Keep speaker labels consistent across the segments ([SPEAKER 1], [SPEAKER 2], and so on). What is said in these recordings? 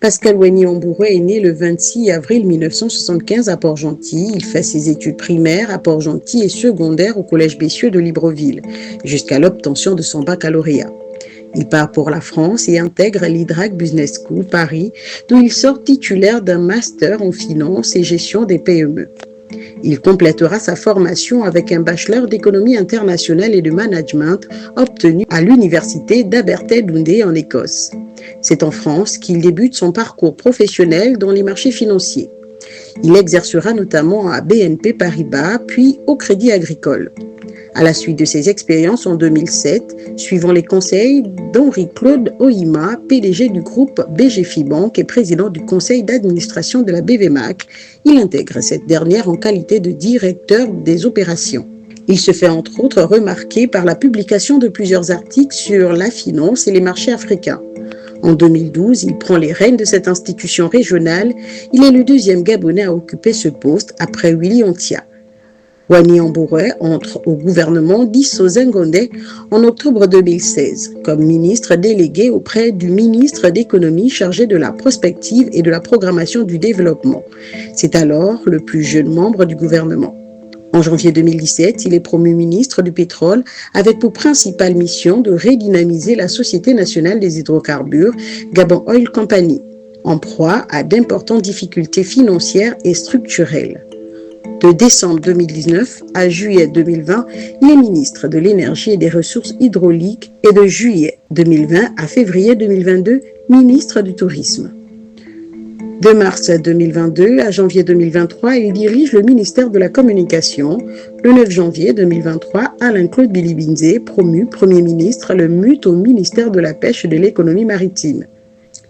[SPEAKER 1] Pascal Wany-Ambouré est né le 26 avril 1975 à Port-Gentil. Il fait ses études primaires à Port-Gentil et secondaires au Collège Bessieux de Libreville, jusqu'à l'obtention de son baccalauréat. Il part pour la France et intègre l'IDRAC Business School Paris, d'où il sort titulaire d'un master en finance et gestion des PME. Il complétera sa formation avec un bachelor d'économie internationale et de management obtenu à l'université d'Abertay-Dundee en Écosse. C'est en France qu'il débute son parcours professionnel dans les marchés financiers. Il exercera notamment à BNP Paribas, puis au Crédit Agricole. À la suite de ses expériences en 2007, suivant les conseils d'Henri-Claude Ohima, PDG du groupe BGFI Banque et président du conseil d'administration de la BVMAC, il intègre cette dernière en qualité de directeur des opérations. Il se fait entre autres remarquer par la publication de plusieurs articles sur la finance et les marchés africains. En 2012, il prend les rênes de cette institution régionale. Il est le deuxième Gabonais à occuper ce poste après Willy Ontia. Wany-Ambouré entre au gouvernement d'Isso Zengondé en octobre 2016 comme ministre délégué auprès du ministre d'économie chargé de la prospective et de la programmation du développement. C'est alors le plus jeune membre du gouvernement. En janvier 2017, il est promu ministre du pétrole avec pour principale mission de redynamiser la Société nationale des hydrocarbures, Gabon Oil Company, en proie à d'importantes difficultés financières et structurelles. De décembre 2019 à juillet 2020, il est ministre de l'Énergie et des Ressources hydrauliques et de juillet 2020 à février 2022, ministre du Tourisme. De mars 2022 à janvier 2023, il dirige le ministère de la Communication. Le 9 janvier 2023, Alain-Claude Bilibinze, promu Premier ministre, le mute au ministère de la Pêche et de l'Économie maritime.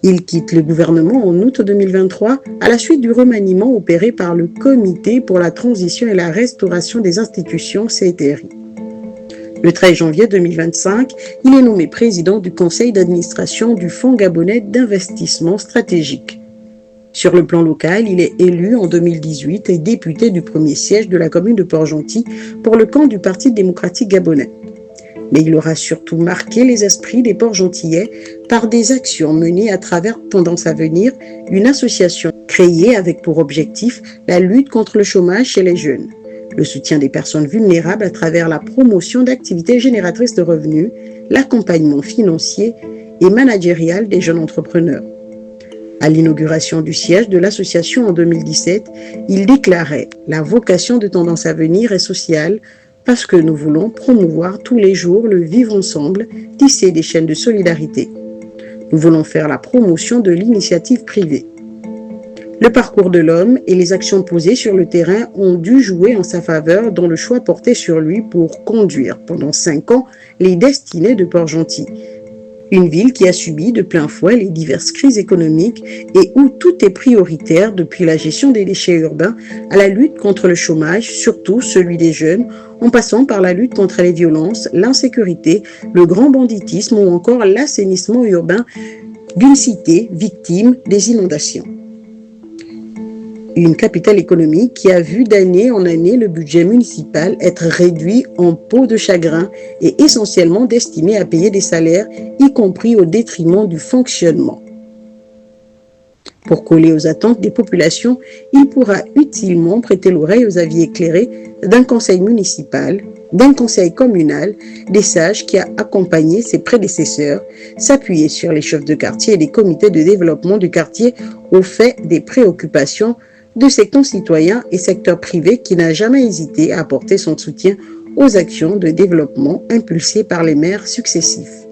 [SPEAKER 1] Il quitte le gouvernement en août 2023 à la suite du remaniement opéré par le Comité pour la transition et la restauration des institutions CTRI. Le 13 janvier 2025, il est nommé président du conseil d'administration du Fonds gabonais d'investissement stratégique. Sur le plan local, il est élu en 2018 et député du premier siège de la commune de Port-Gentil pour le camp du Parti démocratique gabonais. Mais il aura surtout marqué les esprits des Port-Gentillais par des actions menées à travers Tendance à venir, une association créée avec pour objectif la lutte contre le chômage chez les jeunes, le soutien des personnes vulnérables à travers la promotion d'activités génératrices de revenus, l'accompagnement financier et managérial des jeunes entrepreneurs. À l'inauguration du siège de l'association en 2017, il déclarait « La vocation de Tendance à venir est sociale parce que nous voulons promouvoir tous les jours le vivre ensemble, tisser des chaînes de solidarité. Nous voulons faire la promotion de l'initiative privée. » Le parcours de l'homme et les actions posées sur le terrain ont dû jouer en sa faveur dans le choix porté sur lui pour conduire pendant 5 ans les destinées de Port-Gentil. Une ville qui a subi de plein fouet les diverses crises économiques et où tout est prioritaire depuis la gestion des déchets urbains à la lutte contre le chômage, surtout celui des jeunes, en passant par la lutte contre les violences, l'insécurité, le grand banditisme ou encore l'assainissement urbain d'une cité victime des inondations. Une capitale économique qui a vu d'année en année le budget municipal être réduit en peau de chagrin et essentiellement destiné à payer des salaires, y compris au détriment du fonctionnement. Pour coller aux attentes des populations, il pourra utilement prêter l'oreille aux avis éclairés d'un conseil municipal, d'un conseil communal, des sages qui a accompagné ses prédécesseurs, s'appuyer sur les chefs de quartier et les comités de développement du quartier au fait des préoccupations de ses concitoyens et secteur privé qui n'a jamais hésité à apporter son soutien aux actions de développement impulsées par les maires successifs.